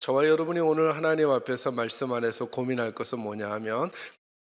저와 여러분이 오늘 하나님 앞에서 말씀 안에서 고민할 것은 뭐냐 하면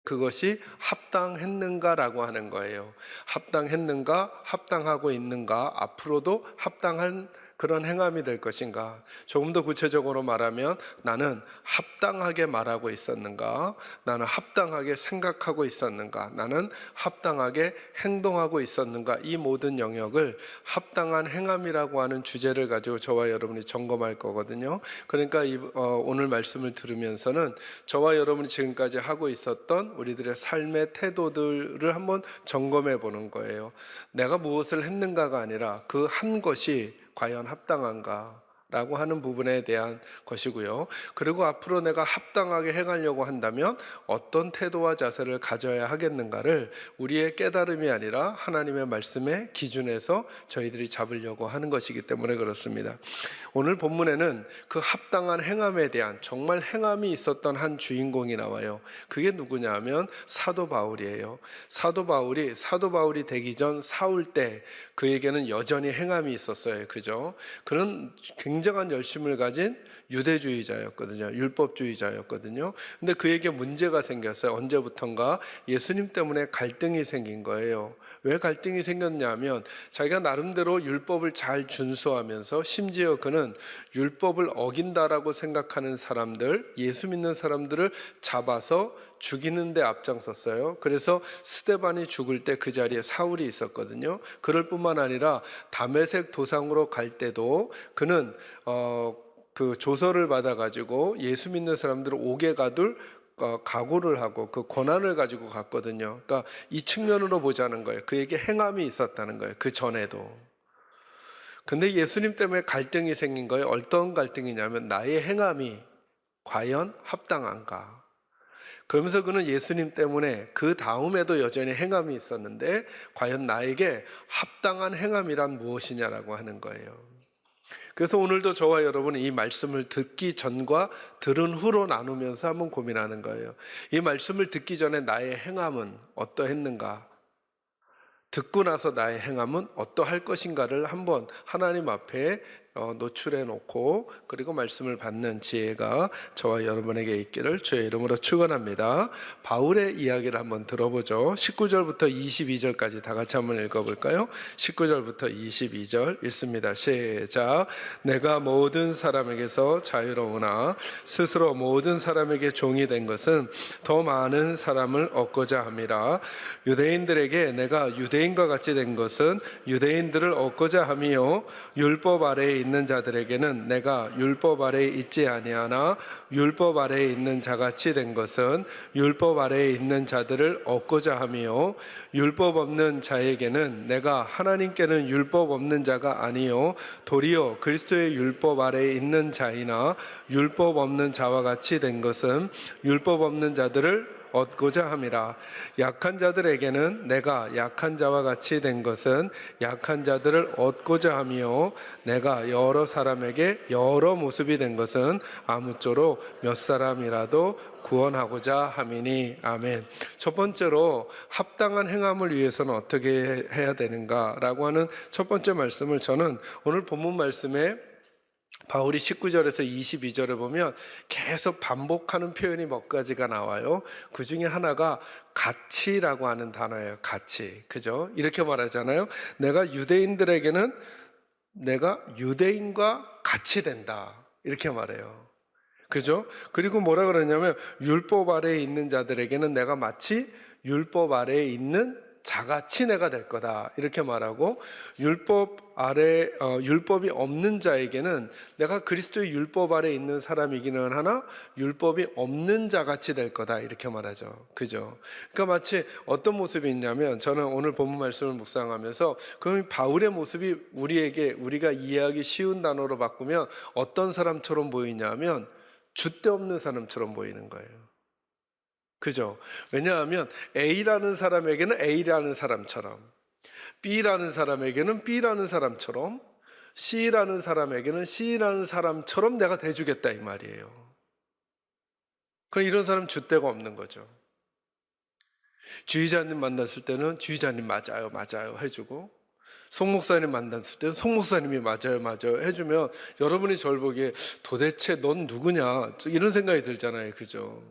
그것이 합당했는가라고 하는 거예요. 합당했는가, 합당하고 있는가, 앞으로도 합당한 그런 행함이 될 것인가. 조금 더 구체적으로 말하면 나는 합당하게 말하고 있었는가, 나는 합당하게 생각하고 있었는가, 나는 합당하게 행동하고 있었는가. 이 모든 영역을 합당한 행함이라고 하는 주제를 가지고 저와 여러분이 점검할 거거든요. 그러니까 오늘 말씀을 들으면서는 저와 여러분이 지금까지 하고 있었던 우리들의 삶의 태도들을 한번 점검해 보는 거예요. 내가 무엇을 했는가가 아니라 그 한 것이 과연 합당한가? 라고 하는 부분에 대한 것이고요. 그리고 앞으로 내가 합당하게 행하려고 한다면 어떤 태도와 자세를 가져야 하겠는가를 우리의 깨달음이 아니라 하나님의 말씀의 기준에서 저희들이 잡으려고 하는 것이기 때문에 그렇습니다. 오늘 본문에는 그 합당한 행함에 대한 정말 행함이 있었던 한 주인공이 나와요. 그게 누구냐 하면 사도 바울이에요. 사도 바울이 되기 전 사울 때 그에게는 여전히 행함이 있었어요. 그죠? 그는 굉장한 열심을 가진 유대주의자였거든요. 율법주의자였거든요. 근데 그에게 문제가 생겼어요. 언제부턴가 예수님 때문에 갈등이 생긴 거예요. 왜 갈등이 생겼냐면 자기가 나름대로 율법을 잘 준수하면서 심지어 그는 율법을 어긴다라고 생각하는 사람들, 예수 믿는 사람들을 잡아서 죽이는 데 앞장섰어요. 그래서 스데반이 죽을 때 그 자리에 사울이 있었거든요. 그럴 뿐만 아니라 다메섹 도상으로 갈 때도 그는 그 조서를 받아가지고 예수 믿는 사람들을 옥에 가둘 각오를 하고 그 권한을 가지고 갔거든요. 그러니까 이 측면으로 보자는 거예요. 그에게 행함이 있었다는 거예요. 그 전에도. 근데 예수님 때문에 갈등이 생긴 거예요. 어떤 갈등이냐면 나의 행함이 과연 합당한가? 그러면서 그는 예수님 때문에 그 다음에도 여전히 행함이 있었는데 과연 나에게 합당한 행함이란 무엇이냐라고 하는 거예요. 그래서 오늘도 저와 여러분은 이 말씀을 듣기 전과 들은 후로 나누면서 한번 고민하는 거예요. 이 말씀을 듣기 전에 나의 행함은 어떠했는가? 듣고 나서 나의 행함은 어떠할 것인가를 한번 하나님 앞에 노출해 놓고 그리고 말씀을 받는 지혜가 저와 여러분에게 있기를 주의 이름으로 축원합니다. 바울의 이야기를 한번 들어보죠. 19절부터 22절까지 다 같이 한번 읽어볼까요? 19절부터 22절 읽습니다. 시작. 내가 모든 사람에게서 자유로우나 스스로 모든 사람에게 종이 된 것은 더 많은 사람을 얻고자 함이라. 유대인들에게 내가 유대인과 같이 된 것은 유대인들을 얻고자 함이요 율법 아래에 있는 자들에게는 내가 율법 아래에 있지 아니하나 율법 아래에 있는 자같이 된 것은 율법 아래에 있는 자들을 얻고자 함이요 율법 없는 자에게는 내가 하나님께는 율법 없는 자가 아니요 도리어 그리스도의 율법 아래에 있는 자이나 율법 없는 자와 같이 된 것은 율법 없는 자들을 얻고자 함이라. 약한 자들에게는 내가 약한 자와 같이 된 것은 약한 자들을 얻고자 함이요 내가 여러 사람에게 여러 모습이 된 것은 아무쪼록 몇 사람이라도 구원하고자 함이니. 아멘. 첫 번째로 합당한 행함을 위해서는 어떻게 해야 되는가라고 하는 첫 번째 말씀을 저는 오늘 본문 말씀에 바울이 19절에서 22절에 보면 계속 반복하는 표현이 몇 가지가 나와요. 그 중에 하나가 같이라고 하는 단어예요. 같이. 그죠? 이렇게 말하잖아요. 내가 유대인들에게는 내가 유대인과 같이 된다. 이렇게 말해요. 그죠? 그리고 뭐라 그러냐면 율법 아래에 있는 자들에게는 내가 마치 율법 아래에 있는 자같이 내가 될 거다. 이렇게 말하고 율법이 없는 자에게는 내가 그리스도의 율법 아래에 있는 사람이기는 하나 율법이 없는 자같이 될 거다. 이렇게 말하죠. 그죠? 그러니까 마치 어떤 모습이 있냐면 저는 오늘 본문 말씀을 묵상하면서 그럼 바울의 모습이 우리가 이해하기 쉬운 단어로 바꾸면 어떤 사람처럼 보이냐면 줏대 없는 사람처럼 보이는 거예요. 그죠? 왜냐하면 A라는 사람에게는 A라는 사람처럼, B라는 사람에게는 B라는 사람처럼, C라는 사람에게는 C라는 사람처럼 내가 대주겠다 이 말이에요. 그럼 이런 사람 줏대가 없는 거죠. 주의자님 만났을 때는 주의자님 맞아요 해주고, 송 목사님 만났을 때는 송 목사님이 맞아요, 맞아요 해주면 여러분이 저를 보기에 도대체 넌 누구냐 이런 생각이 들잖아요. 그죠?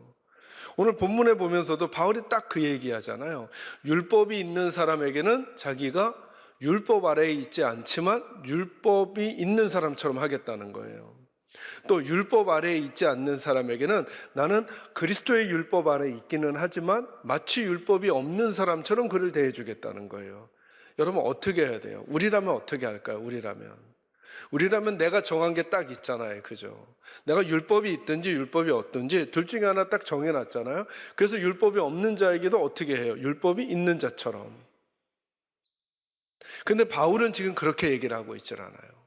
오늘 본문에 보면서도 바울이 딱 그 얘기하잖아요. 율법이 있는 사람에게는 자기가 율법 아래에 있지 않지만 율법이 있는 사람처럼 하겠다는 거예요. 또 율법 아래에 있지 않는 사람에게는 나는 그리스도의 율법 아래에 있기는 하지만 마치 율법이 없는 사람처럼 그를 대해주겠다는 거예요. 여러분 어떻게 해야 돼요? 우리라면 어떻게 할까요? 우리라면 내가 정한 게 딱 있잖아요. 그죠? 내가 율법이 있든지 율법이 없든지 둘 중에 하나 딱 정해놨잖아요. 그래서 율법이 없는 자에게도 어떻게 해요? 율법이 있는 자처럼. 근데 바울은 지금 그렇게 얘기를 하고 있질 않아요.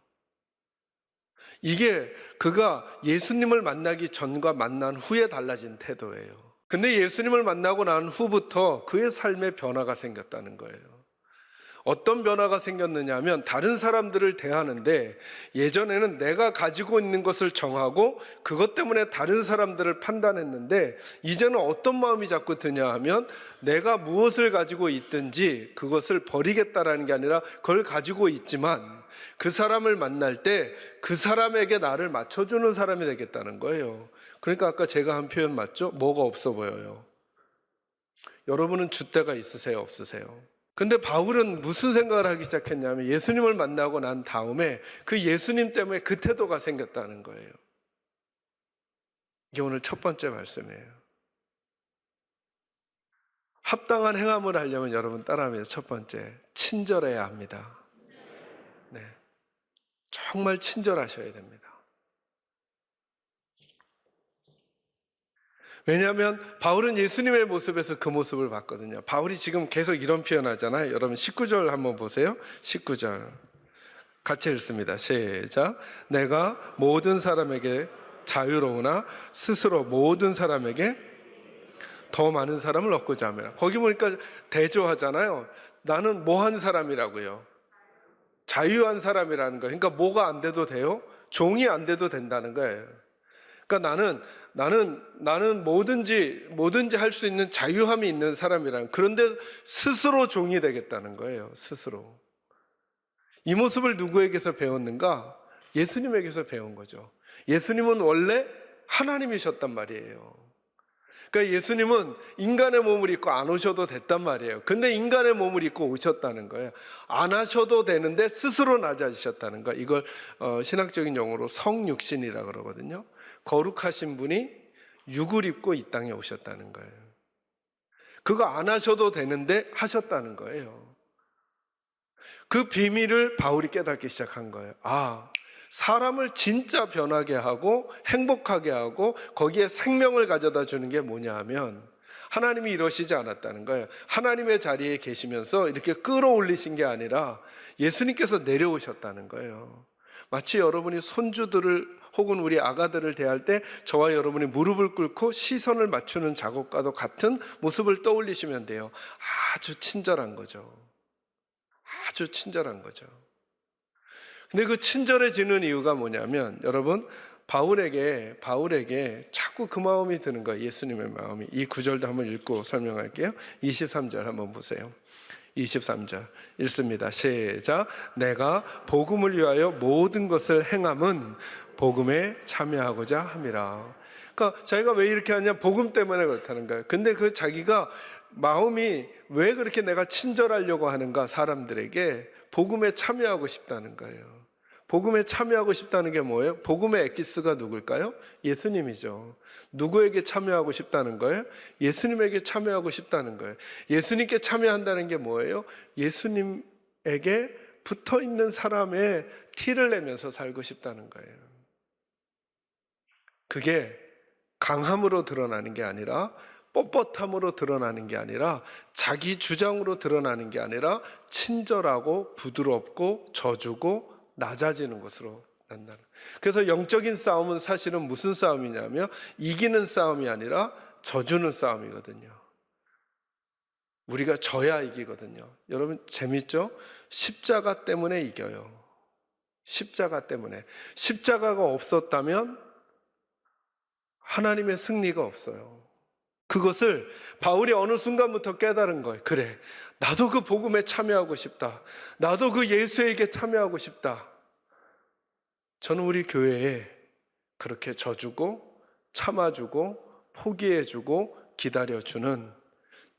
이게 그가 예수님을 만나기 전과 만난 후에 달라진 태도예요. 근데 예수님을 만나고 난 후부터 그의 삶에 변화가 생겼다는 거예요. 어떤 변화가 생겼느냐 하면 다른 사람들을 대하는데 예전에는 내가 가지고 있는 것을 정하고 그것 때문에 다른 사람들을 판단했는데 이제는 어떤 마음이 자꾸 드냐 하면 내가 무엇을 가지고 있든지 그것을 버리겠다라는 게 아니라 그걸 가지고 있지만 그 사람을 만날 때 그 사람에게 나를 맞춰주는 사람이 되겠다는 거예요. 그러니까 아까 제가 한 표현 맞죠? 뭐가 없어 보여요? 여러분은 줏대가 있으세요? 없으세요? 근데 바울은 무슨 생각을 하기 시작했냐면 예수님을 만나고 난 다음에 그 예수님 때문에 그 태도가 생겼다는 거예요. 이게 오늘 첫 번째 말씀이에요. 합당한 행함을 하려면 여러분 따라하면 첫 번째, 친절해야 합니다. 네, 정말 친절하셔야 됩니다. 왜냐하면 바울은 예수님의 모습에서 그 모습을 봤거든요. 바울이 지금 계속 이런 표현하잖아요. 여러분 19절 한번 보세요. 19절 같이 읽습니다. 시작. 내가 모든 사람에게 자유로우나 스스로 모든 사람에게 더 많은 사람을 얻고자 합니다. 거기 보니까 대조하잖아요. 나는 뭐 한 사람이라고요? 자유한 사람이라는 거예요. 그러니까 뭐가 안 돼도 돼요? 종이 안 돼도 된다는 거예요. 그러니까 나는 뭐든지 할 수 있는 자유함이 있는 사람이란. 그런데 스스로 종이 되겠다는 거예요. 스스로. 이 모습을 누구에게서 배웠는가? 예수님에게서 배운 거죠. 예수님은 원래 하나님이셨단 말이에요. 그러니까 예수님은 인간의 몸을 입고 안 오셔도 됐단 말이에요. 근데 인간의 몸을 입고 오셨다는 거예요. 안 하셔도 되는데 스스로 낮아지셨다는 거. 이걸 신학적인 용어로 성육신이라고 그러거든요. 거룩하신 분이 육을 입고 이 땅에 오셨다는 거예요. 그거 안 하셔도 되는데 하셨다는 거예요. 그 비밀을 바울이 깨닫기 시작한 거예요. 사람을 진짜 변하게 하고 행복하게 하고 거기에 생명을 가져다 주는 게 뭐냐 하면 하나님이 이러시지 않았다는 거예요. 하나님의 자리에 계시면서 이렇게 끌어올리신 게 아니라 예수님께서 내려오셨다는 거예요. 마치 여러분이 손주들을 혹은 우리 아가들을 대할 때 저와 여러분이 무릎을 꿇고 시선을 맞추는 작업과도 같은 모습을 떠올리시면 돼요. 아주 친절한 거죠. 아주 친절한 거죠. 근데 그 친절해지는 이유가 뭐냐면 여러분 바울에게 자꾸 그 마음이 드는 거예요. 예수님의 마음이. 이 구절도 한번 읽고 설명할게요. 23절 한번 보세요. 23절 읽습니다. 시작. 내가 복음을 위하여 모든 것을 행함은 복음에 참여하고자 함이라. 그러니까 자기가 왜 이렇게 하냐? 복음 때문에 그렇다는 거예요. 근데 그 자기가 마음이 왜 그렇게 내가 친절하려고 하는가? 사람들에게 복음에 참여하고 싶다는 거예요. 복음에 참여하고 싶다는 게 뭐예요? 복음의 엑기스가 누굴까요? 예수님이죠. 누구에게 참여하고 싶다는 거예요? 예수님에게 참여하고 싶다는 거예요. 예수님께 참여한다는 게 뭐예요? 예수님에게 붙어 있는 사람의 티를 내면서 살고 싶다는 거예요. 그게 강함으로 드러나는 게 아니라 뻣뻣함으로 드러나는 게 아니라 자기 주장으로 드러나는 게 아니라 친절하고 부드럽고 져주고 낮아지는 것으로 난다는. 그래서 영적인 싸움은 사실은 무슨 싸움이냐면 이기는 싸움이 아니라 져주는 싸움이거든요. 우리가 져야 이기거든요. 여러분 재밌죠? 십자가 때문에 이겨요. 십자가 때문에. 십자가가 없었다면 하나님의 승리가 없어요. 그것을 바울이 어느 순간부터 깨달은 거예요. 그래, 나도 그 복음에 참여하고 싶다. 나도 그 예수에게 참여하고 싶다. 저는 우리 교회에 그렇게 져주고 참아주고 포기해주고 기다려주는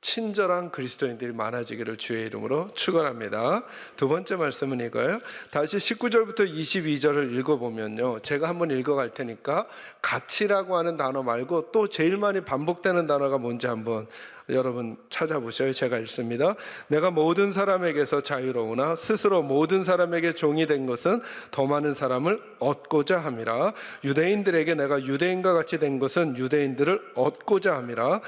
친절한 그리스도인들이 많아지기를 주의 이름으로 축원합니다. 두 번째 말씀은 이거예요. 다시 19절부터 22절을 읽어보면요, 제가 한번 읽어갈 테니까 같이라고 하는 단어 말고 또 제일 많이 반복되는 단어가 뭔지 한번 여러분 찾아보셔요. 제가 읽습니다. 내가 모든 사람에게서 자유로우나 스스로 모든 사람에게 종이 된 것은 더 많은 사람을 얻고자 함이라. 유대인들에게 내가 유대인과 같이 된 것은 유대인들을 얻고자 함이라.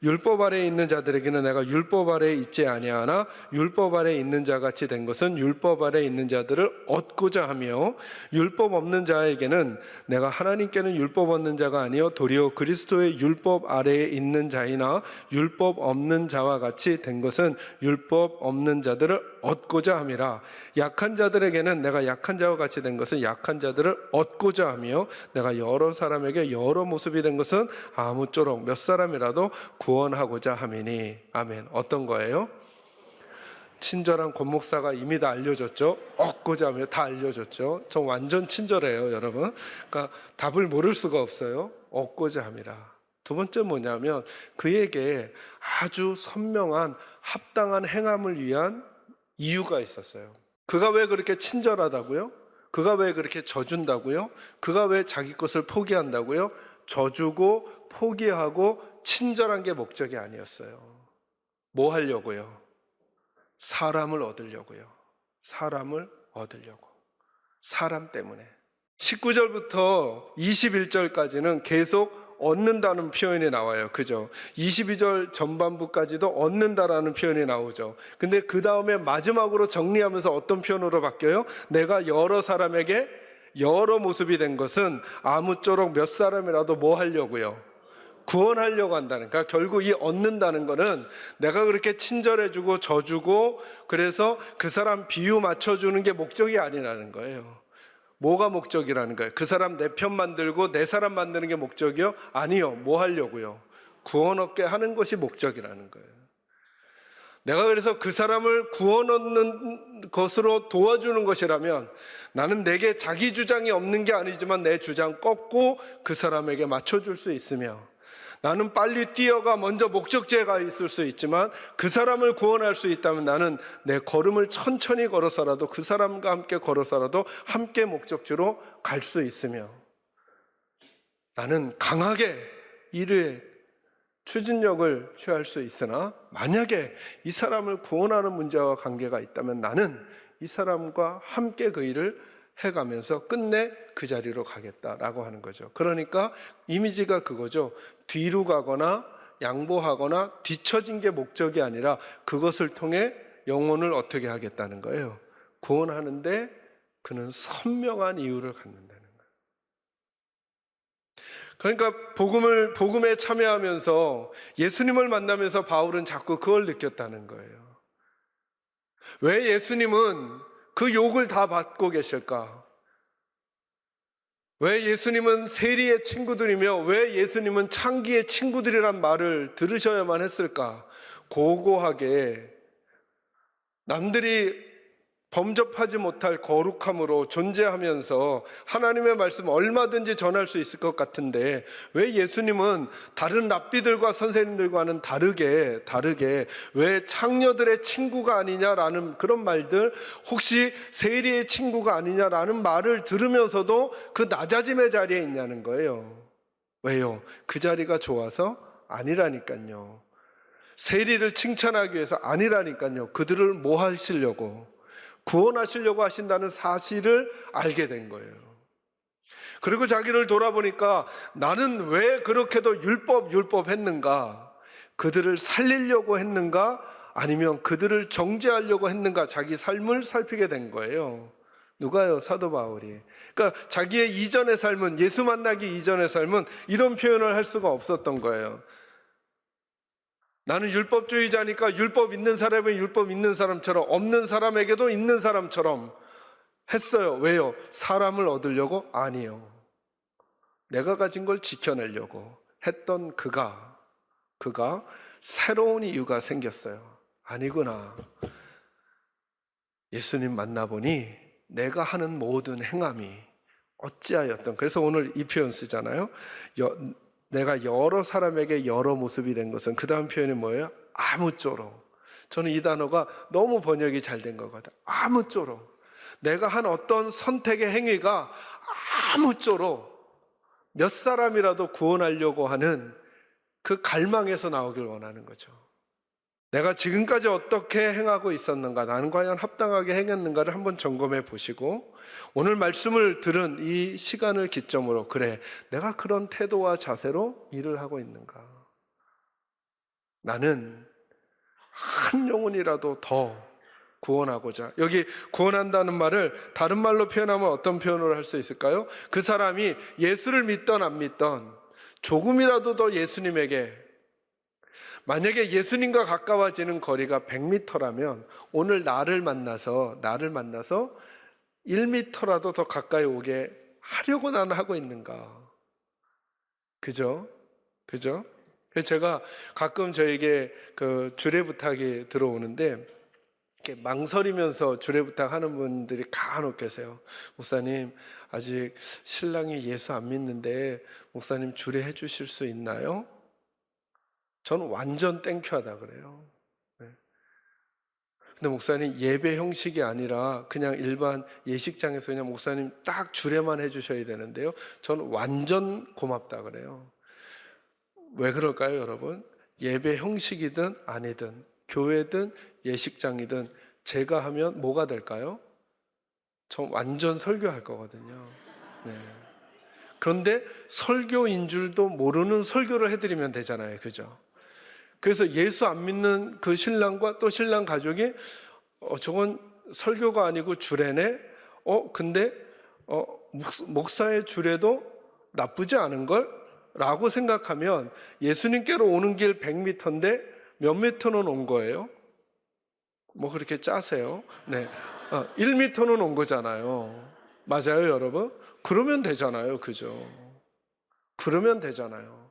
율법 아래에 있는 자들에게는 내가 율법 아래에 있지 아니하나 율법 아래에 있는 자같이 된 것은 율법 아래에 있는 자들을 얻고자 하며, 율법 없는 자에게는 내가 하나님께는 율법 없는 자가 아니요 도리어 그리스도의 율법 아래에 있는 자이나 율법 없는 자와 같이 된 것은 율법 없는 자들을 얻고자 함이라. 약한 자들에게는 내가 약한 자와 같이 된 것은 약한 자들을 얻고자 하며, 내가 여러 사람에게 여러 모습이 된 것은 아무쪼록 몇 사람이라도 구원하고자 함이니. 아멘. 어떤 거예요? 친절한 권 목사가 이미 다 알려줬죠. 얻고자 하며 다 알려줬죠. 저 완전 친절해요, 여러분. 그러니까 답을 모를 수가 없어요. 얻고자 함이라. 두 번째 뭐냐면 그에게 아주 선명한 합당한 행함을 위한 이유가 있었어요. 그가 왜 그렇게 친절하다고요? 그가 왜 그렇게 져준다고요? 그가 왜 자기 것을 포기한다고요? 져주고 포기하고 친절한 게 목적이 아니었어요. 뭐 하려고요? 사람을 얻으려고요. 사람을 얻으려고. 사람 때문에. 19절부터 21절까지는 계속 얻는다는 표현이 나와요. 그죠? 22절 전반부까지도 얻는다라는 표현이 나오죠. 근데 그 다음에 마지막으로 정리하면서 어떤 표현으로 바뀌어요? 내가 여러 사람에게 여러 모습이 된 것은 아무쪼록 몇 사람이라도 뭐 하려고요? 구원하려고 한다는. 그러니까 결국 이 얻는다는 거는 내가 그렇게 친절해주고 져주고 그래서 그 사람 비유 맞춰주는 게 목적이 아니라는 거예요. 뭐가 목적이라는 거예요? 그 사람 내 편 만들고 내 사람 만드는 게 목적이요? 아니요. 뭐 하려고요? 구원 얻게 하는 것이 목적이라는 거예요. 내가 그래서 그 사람을 구원 얻는 것으로 도와주는 것이라면 나는 내게 자기 주장이 없는 게 아니지만 내 주장 꺾고 그 사람에게 맞춰줄 수 있으며, 나는 빨리 뛰어가 먼저 목적지가 있을 수 있지만 그 사람을 구원할 수 있다면 나는 내 걸음을 천천히 걸어서라도 그 사람과 함께 걸어서라도 함께 목적지로 갈 수 있으며, 나는 강하게 일에 추진력을 취할 수 있으나 만약에 이 사람을 구원하는 문제와 관계가 있다면 나는 이 사람과 함께 그 일을 해가면서 끝내 그 자리로 가겠다라고 하는 거죠. 그러니까 이미지가 그거죠. 뒤로 가거나 양보하거나 뒤처진 게 목적이 아니라 그것을 통해 영혼을 어떻게 하겠다는 거예요. 구원하는데 그는 선명한 이유를 갖는다는 거예요. 그러니까 복음에 참여하면서 예수님을 만나면서 바울은 자꾸 그걸 느꼈다는 거예요. 왜 예수님은 그 욕을 다 받고 계실까? 왜 예수님은 세리의 친구들이며 왜 예수님은 창기의 친구들이란 말을 들으셔야만 했을까? 고고하게 남들이 범접하지 못할 거룩함으로 존재하면서 하나님의 말씀 얼마든지 전할 수 있을 것 같은데 왜 예수님은 다른 랍비들과 선생님들과는 다르게 왜 창녀들의 친구가 아니냐라는 그런 말들, 혹시 세리의 친구가 아니냐라는 말을 들으면서도 그 낮아짐의 자리에 있냐는 거예요. 왜요? 그 자리가 좋아서? 아니라니까요. 세리를 칭찬하기 위해서? 아니라니까요. 그들을 뭐 하시려고? 구원하시려고 하신다는 사실을 알게 된 거예요. 그리고 자기를 돌아보니까 나는 왜 그렇게도 율법 했는가? 그들을 살리려고 했는가? 아니면 그들을 정죄하려고 했는가? 자기 삶을 살피게 된 거예요. 누가요? 사도 바울이. 그러니까 자기의 이전의 삶은, 예수 만나기 이전의 삶은 이런 표현을 할 수가 없었던 거예요. 나는 율법주의자니까 율법 있는 사람은 율법 있는 사람처럼, 없는 사람에게도 있는 사람처럼 했어요. 왜요? 사람을 얻으려고? 아니요. 내가 가진 걸 지켜내려고 했던 그가 그가 새로운 이유가 생겼어요. 아니구나. 예수님 만나보니 내가 하는 모든 행함이 어찌하였던, 그래서 오늘 이 표현 쓰잖아요. 내가 여러 사람에게 여러 모습이 된 것은, 그 다음 표현이 뭐예요? 아무쪼록. 저는 이 단어가 너무 번역이 잘 된 것 같아요. 아무쪼록. 내가 한 어떤 선택의 행위가 아무쪼록 몇 사람이라도 구원하려고 하는 그 갈망에서 나오길 원하는 거죠. 내가 지금까지 어떻게 행하고 있었는가, 나는 과연 합당하게 행했는가를 한번 점검해 보시고, 오늘 말씀을 들은 이 시간을 기점으로, 그래, 내가 그런 태도와 자세로 일을 하고 있는가, 나는 한 영혼이라도 더 구원하고자. 여기 구원한다는 말을 다른 말로 표현하면 어떤 표현으로 할 수 있을까요? 그 사람이 예수를 믿던 안 믿던 조금이라도 더 예수님에게, 만약에 예수님과 가까워지는 거리가 100m라면 오늘 나를 만나서 1m라도 더 가까이 오게 하려고 나는 하고 있는가. 그죠? 그죠? 그래서 제가 가끔 저에게 그 주례 부탁이 들어오는데, 이렇게 망설이면서 주례 부탁하는 분들이 간혹 계세요. 목사님, 아직 신랑이 예수 안 믿는데 목사님 주례해 주실 수 있나요? 저는 완전 땡큐하다 그래요. 네. 근데 목사님, 예배 형식이 아니라 그냥 일반 예식장에서 그냥 목사님 딱 주례만 해주셔야 되는데요, 저는 완전 고맙다 그래요. 왜 그럴까요, 여러분? 예배 형식이든 아니든, 교회든 예식장이든 제가 하면 뭐가 될까요? 저 완전 설교할 거거든요. 네. 그런데 설교인 줄도 모르는 설교를 해드리면 되잖아요, 그죠? 그래서 예수 안 믿는 그 신랑과 또 신랑 가족이 저건 설교가 아니고 주례네? 근데 목사의 주례도 나쁘지 않은 걸? 라고 생각하면 예수님께로 오는 길 100m인데 몇 미터는 온 거예요? 뭐 그렇게 짜세요? 네. 1m는 온 거잖아요. 맞아요, 여러분? 그러면 되잖아요, 그죠? 그러면 되잖아요.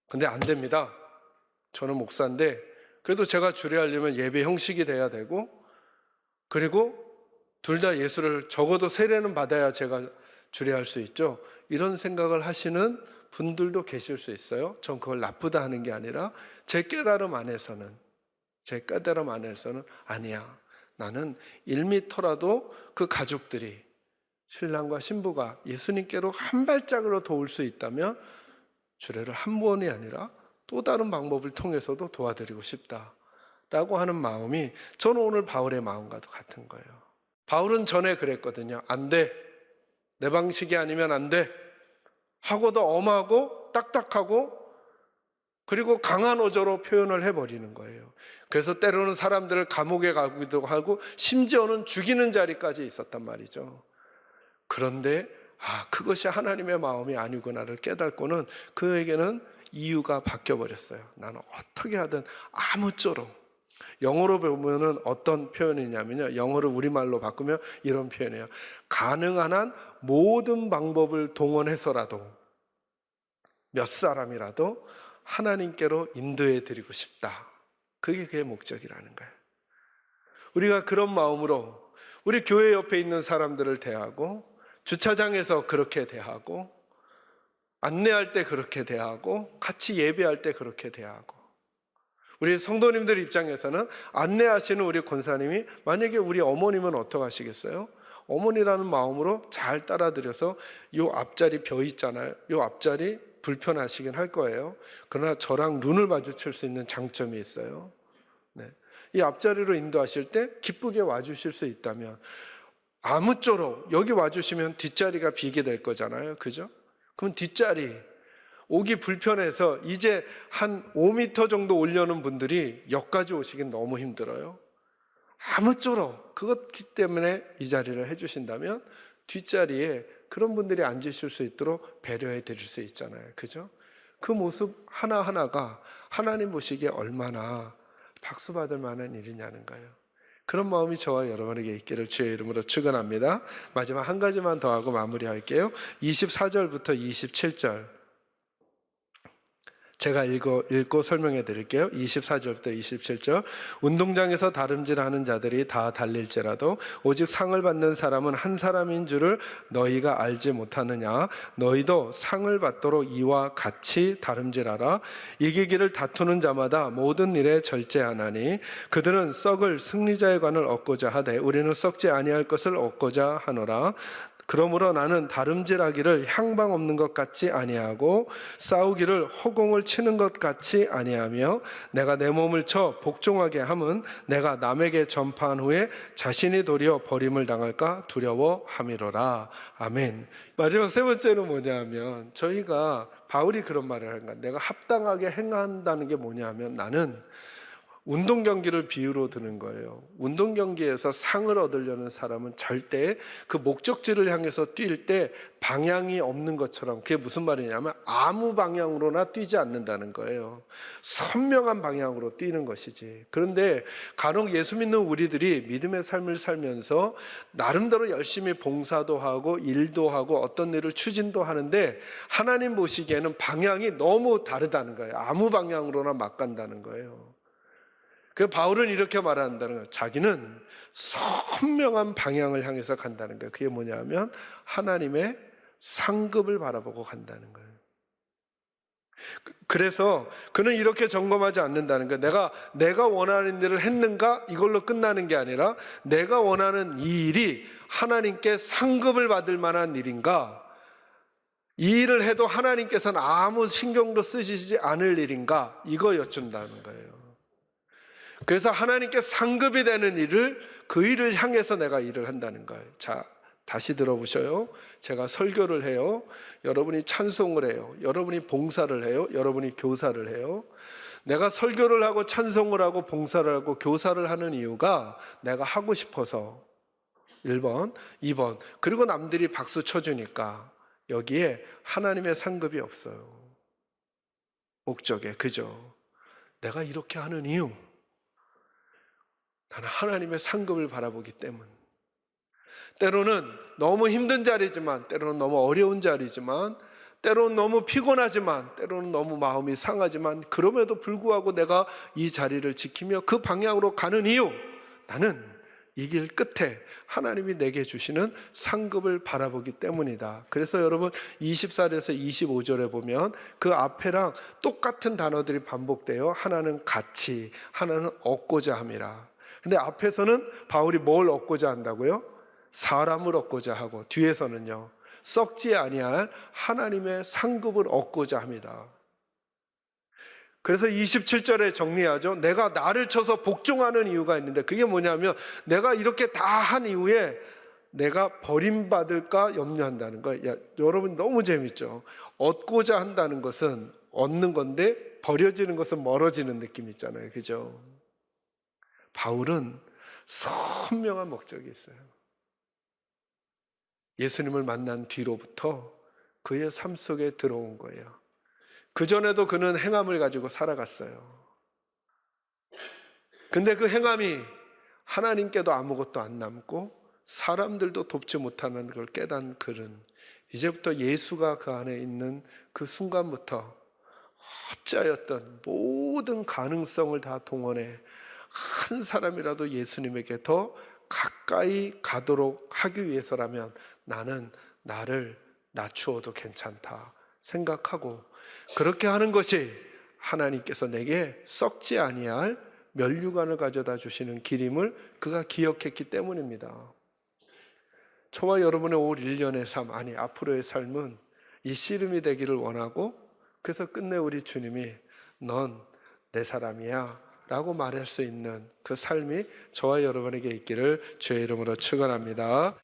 근데 안 됩니다. 저는 목사인데 그래도 제가 주례하려면 예배 형식이 돼야 되고, 그리고 둘 다 예수를 적어도 세례는 받아야 제가 주례할 수 있죠. 이런 생각을 하시는 분들도 계실 수 있어요. 전 그걸 나쁘다 하는 게 아니라 제 깨달음 안에서는 아니야. 나는 1m라도 그 가족들이, 신랑과 신부가 예수님께로 한 발짝으로 더 올 수 있다면 주례를 한 번이 아니라 또 다른 방법을 통해서도 도와드리고 싶다라고 하는 마음이, 저는 오늘 바울의 마음과도 같은 거예요. 바울은 전에 그랬거든요. 안 돼. 내 방식이 아니면 안 돼. 하고도 엄하고 딱딱하고, 그리고 강한 어조로 표현을 해버리는 거예요. 그래서 때로는 사람들을 감옥에 가기도 하고 심지어는 죽이는 자리까지 있었단 말이죠. 그런데 그것이 하나님의 마음이 아니구나를 깨닫고는 그에게는 이유가 바뀌어버렸어요. 나는 어떻게 하든 아무쪼록. 영어로 보면은 어떤 표현이냐면요, 영어를 우리말로 바꾸면 이런 표현이에요. 가능한 한 모든 방법을 동원해서라도 몇 사람이라도 하나님께로 인도해 드리고 싶다. 그게 그의 목적이라는 거예요. 우리가 그런 마음으로 우리 교회 옆에 있는 사람들을 대하고, 주차장에서 그렇게 대하고, 안내할 때 그렇게 대하고, 같이 예배할 때 그렇게 대하고, 우리 성도님들 입장에서는 안내하시는 우리 권사님이 만약에 우리 어머님은 어떻게 하시겠어요? 어머니라는 마음으로 잘 따라드려서 요 앞자리 벼 있잖아요. 요 앞자리 불편하시긴 할 거예요. 그러나 저랑 눈을 마주칠 수 있는 장점이 있어요. 네. 이 앞자리로 인도하실 때 기쁘게 와주실 수 있다면, 아무쪼록 여기 와주시면 뒷자리가 비게 될 거잖아요, 그죠? 그럼 뒷자리 오기 불편해서 이제 한 5m 정도 오려는 분들이 역까지 오시긴 너무 힘들어요. 아무쪼록 그것기 때문에 이 자리를 해주신다면 뒷자리에 그런 분들이 앉으실 수 있도록 배려해 드릴 수 있잖아요, 그죠? 그 모습 하나하나가 하나님 보시기에 얼마나 박수 받을 만한 일이냐는 거예요. 그런 마음이 저와 여러분에게 있기를 주의 이름으로 축원합니다. 마지막 한 가지만 더 하고 마무리할게요. 24절부터 27절. 제가 읽고 설명해 드릴게요. 24절부터 27절. 운동장에서 다름질하는 자들이 다 달릴지라도 오직 상을 받는 사람은 한 사람인 줄을 너희가 알지 못하느냐. 너희도 상을 받도록 이와 같이 다름질하라. 이기기를 다투는 자마다 모든 일에 절제하나니 그들은 썩을 승리자의 관을 얻고자 하되 우리는 썩지 아니할 것을 얻고자 하노라. 그러므로 나는 다름질하기를 향방 없는 것 같이 아니하고 싸우기를 허공을 치는 것 같이 아니하며 내가 내 몸을 쳐 복종하게 함은 내가 남에게 전파한 후에 자신이 도리어 버림을 당할까 두려워함이로라. 아멘. 마지막 세 번째는 뭐냐 하면 저희가 바울이 그런 말을 하는 거야. 내가 합당하게 행한다는 게 뭐냐 하면 나는 운동 경기를 비유로 드는 거예요. 운동 경기에서 상을 얻으려는 사람은 절대 그 목적지를 향해서 뛸 때 방향이 없는 것처럼, 그게 무슨 말이냐면 아무 방향으로나 뛰지 않는다는 거예요. 선명한 방향으로 뛰는 것이지. 그런데 간혹 예수 믿는 우리들이 믿음의 삶을 살면서 나름대로 열심히 봉사도 하고 일도 하고 어떤 일을 추진도 하는데 하나님 보시기에는 방향이 너무 다르다는 거예요. 아무 방향으로나 막 간다는 거예요. 그 바울은 이렇게 말한다는 거예요. 자기는 선명한 방향을 향해서 간다는 거예요. 그게 뭐냐면 하나님의 상급을 바라보고 간다는 거예요. 그래서 그는 이렇게 점검하지 않는다는 거예요. 내가 원하는 일을 했는가? 이걸로 끝나는 게 아니라 내가 원하는 이 일이 하나님께 상급을 받을 만한 일인가? 이 일을 해도 하나님께서는 아무 신경도 쓰시지 않을 일인가? 이거 여쭌다는 거예요. 그래서 하나님께 상급이 되는 일을, 그 일을 향해서 내가 일을 한다는 거예요. 자, 다시 들어보셔요. 제가 설교를 해요. 여러분이 찬송을 해요. 여러분이 봉사를 해요. 여러분이 교사를 해요. 내가 설교를 하고 찬송을 하고 봉사를 하고 교사를 하는 이유가 내가 하고 싶어서 1번, 2번. 그리고 남들이 박수 쳐주니까 여기에 하나님의 상급이 없어요. 목적에. 그죠? 내가 이렇게 하는 이유, 나는 하나님의 상급을 바라보기 때문. 때로는 너무 힘든 자리지만, 때로는 너무 어려운 자리지만, 때로는 너무 피곤하지만, 때로는 너무 마음이 상하지만, 그럼에도 불구하고 내가 이 자리를 지키며 그 방향으로 가는 이유, 나는 이 길 끝에 하나님이 내게 주시는 상급을 바라보기 때문이다. 그래서 여러분 24절에서 25절에 보면 그 앞에랑 똑같은 단어들이 반복돼요. 하나는 같이, 하나는 얻고자 함이라. 근데 앞에서는 바울이 뭘 얻고자 한다고요? 사람을 얻고자 하고, 뒤에서는요, 썩지 아니할 하나님의 상급을 얻고자 합니다. 그래서 27절에 정리하죠. 내가 나를 쳐서 복종하는 이유가 있는데, 그게 뭐냐면 내가 이렇게 다 한 이후에 내가 버림받을까 염려한다는 거예요. 여러분 너무 재밌죠? 얻고자 한다는 것은 얻는 건데 버려지는 것은 멀어지는 느낌 있잖아요. 그죠? 바울은 선명한 목적이 있어요. 예수님을 만난 뒤로부터 그의 삶 속에 들어온 거예요. 그전에도 그는 행함을 가지고 살아갔어요. 근데 그 행함이 하나님께도 아무것도 안 남고 사람들도 돕지 못하는 걸 깨닫는 그는 이제부터 예수가 그 안에 있는 그 순간부터 어찌하였던 모든 가능성을 다 동원해 한 사람이라도 예수님에게 더 가까이 가도록 하기 위해서라면 나는 나를 낮추어도 괜찮다 생각하고, 그렇게 하는 것이 하나님께서 내게 썩지 아니할 면류관을 가져다 주시는 길임을 그가 기억했기 때문입니다. 저와 여러분의 올 1년의 삶, 아니 앞으로의 삶은 이 씨름이 되기를 원하고, 그래서 끝내 우리 주님이 넌 내 사람이야 라고 말할 수 있는 그 삶이 저와 여러분에게 있기를 주의 이름으로 축원합니다.